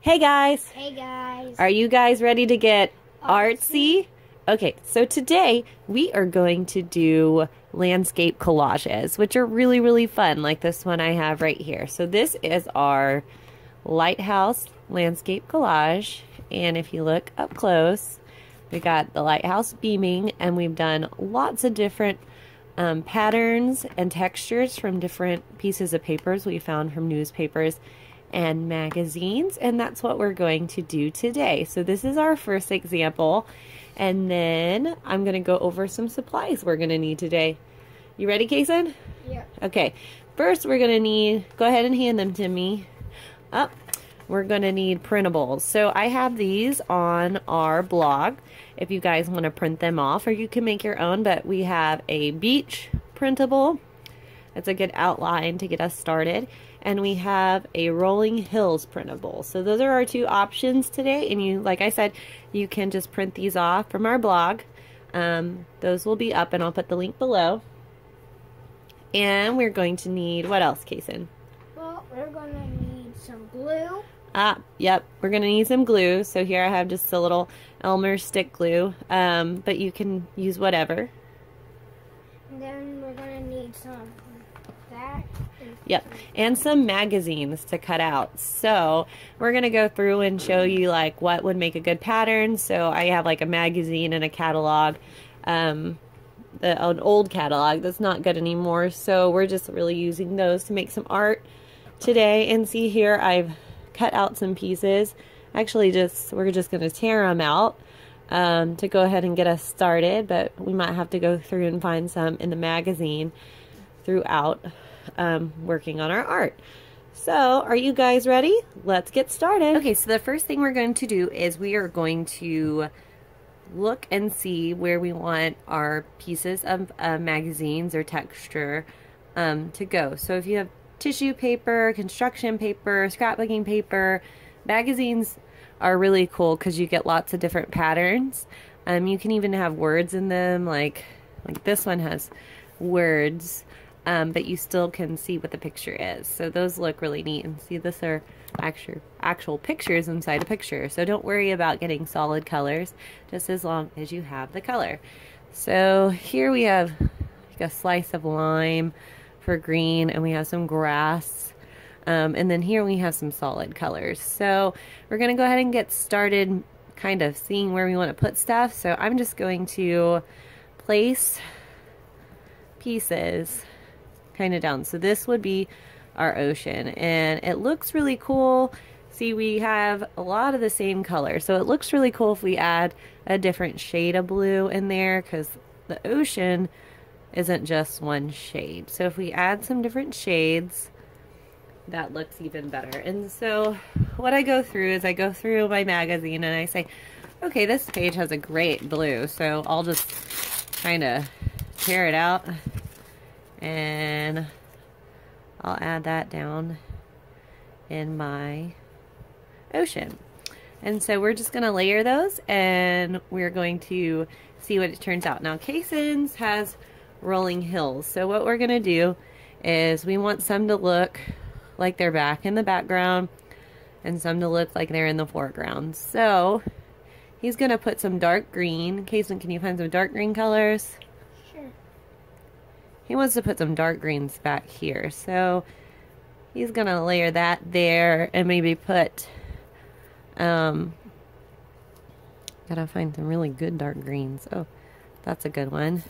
Hey guys! Hey guys. Are you guys ready to get artsy? Okay, so today we are going to do landscape collages, which are really, really fun, like this one I have right here. So this is our Lighthouse landscape collage, and if you look up close, we got the lighthouse beaming, and we've done lots of different patterns and textures from different pieces of papers we found from newspapers and magazines, and that's what we're going to do today. So this is our first example, and then I'm going to go over some supplies we're going to need today. You ready, Kason? Yeah. Okay, first we're going to need, go ahead and hand them to me. We're going to need printables. So I have these on our blog if you guys want to print them off, or you can make your own, but we have a beach printable. It's a good outline to get us started. And we have a rolling hills printable. So those are our two options today. And you, like I said, you can just print these off from our blog. Those will be up, and I'll put the link below. And we're going to need, what else, Kason? Well, we're going to need some glue. Yep, we're going to need some glue. So here I have just a little Elmer stick glue, but you can use whatever. And then we're going to need some that. Yep, and some magazines to cut out. So we're going to go through and show you like what would make a good pattern. So I have like a magazine and a catalog, an old catalog that's not good anymore. So we're just really using those to make some art today. And see here, I've cut out some pieces. Actually, we're just going to tear them out to go ahead and get us started. But we might have to go through and find some in the magazine throughout working on our art. So are you guys ready? Let's get started. Okay, so the first thing we're going to do is we are going to look and see where we want our pieces of magazines or texture to go. So if you have tissue paper, construction paper, scrapbooking paper, magazines are really cool because you get lots of different patterns. You can even have words in them, like this one has words. But you still can see what the picture is. So those look really neat. And see, these are actual pictures inside a picture. So don't worry about getting solid colors, just as long as you have the color. So here we have like a slice of lime for green, and we have some grass. And then here we have some solid colors. So we're going to go ahead and get started kind of seeing where we want to put stuff. So I'm just going to place pieces kind of down. So this would be our ocean, and it looks really cool. See, we have a lot of the same color, so it looks really cool if we add a different shade of blue in there, because the ocean isn't just one shade. So if we add some different shades, that looks even better. And so what I go through is I go through my magazine and I say, okay, this page has a great blue, so I'll just kind of tear it out and I'll add that down in my ocean. And so we're just going to layer those, and we're going to see what it turns out. Now, Kason's has rolling hills. So what we're going to do is we want some to look like they're back in the background and some to look like they're in the foreground. So he's going to put some dark green. Kason, can you find some dark green colors? He wants to put some dark greens back here, so he's gonna layer that there, and maybe put gotta find some really good dark greens. Oh, that's a good one.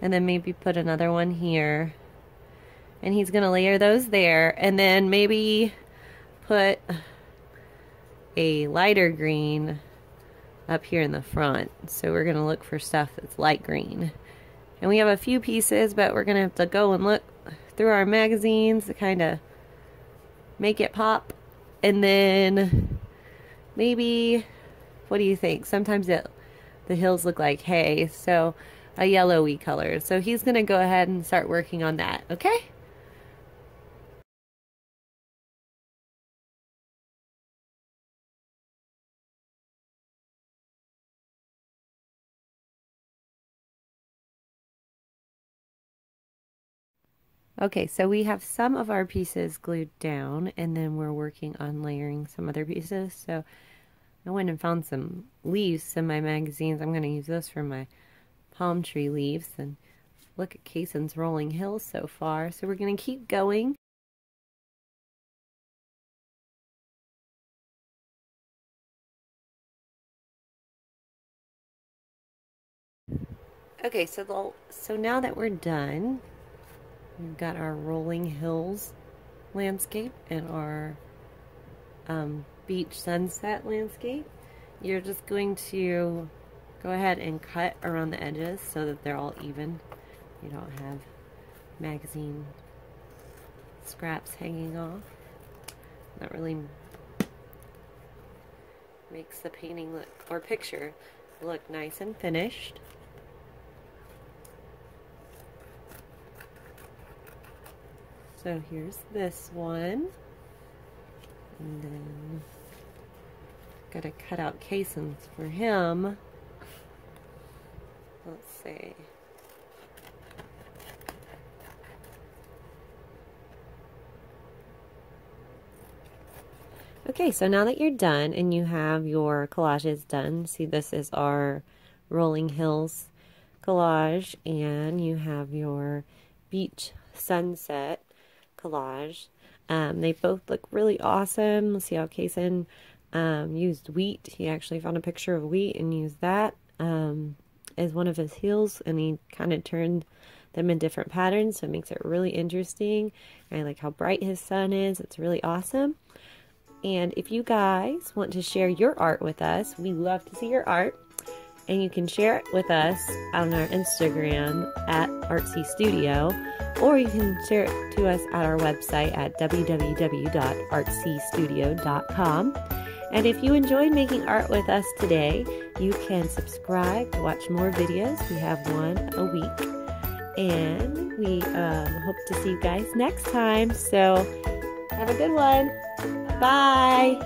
And then maybe put another one here, and he's gonna layer those there, and then maybe put a lighter green up here in the front. So we're gonna look for stuff that's light green. And we have a few pieces, but we're going to have to go and look through our magazines to kind of make it pop. And then maybe, what do you think? Sometimes the hills look like hay, so a yellowy color. So he's going to go ahead and start working on that, okay? Okay, so we have some of our pieces glued down, and then we're working on layering some other pieces. So I went and found some leaves in my magazines. I'm going to use those for my palm tree leaves. And look at Kaysen's rolling hills so far. So we're going to keep going. Okay, so now that we're done, we've got our rolling hills landscape and our beach sunset landscape. You're just going to go ahead and cut around the edges so that they're all even. You don't have magazine scraps hanging off. That really makes the painting look, or picture, look nice and finished. So here's this one, and then gotta cut out casings for him. Let's see. Okay, so now that you're done and you have your collages done, see, this is our Rolling Hills collage, and you have your beach sunset collage. They both look really awesome. Let's see how Kaysen used wheat. He actually found a picture of wheat and used that as one of his heels, and he kind of turned them in different patterns, so it makes it really interesting. I like how bright his sun is. It's really awesome. And if you guys want to share your art with us, we love to see your art. And you can share it with us on our Instagram at Artsy Studio, or you can share it to us at our website at www.artsystudio.com. And if you enjoyed making art with us today, you can subscribe to watch more videos. We have one a week. And we hope to see you guys next time. So have a good one. Bye.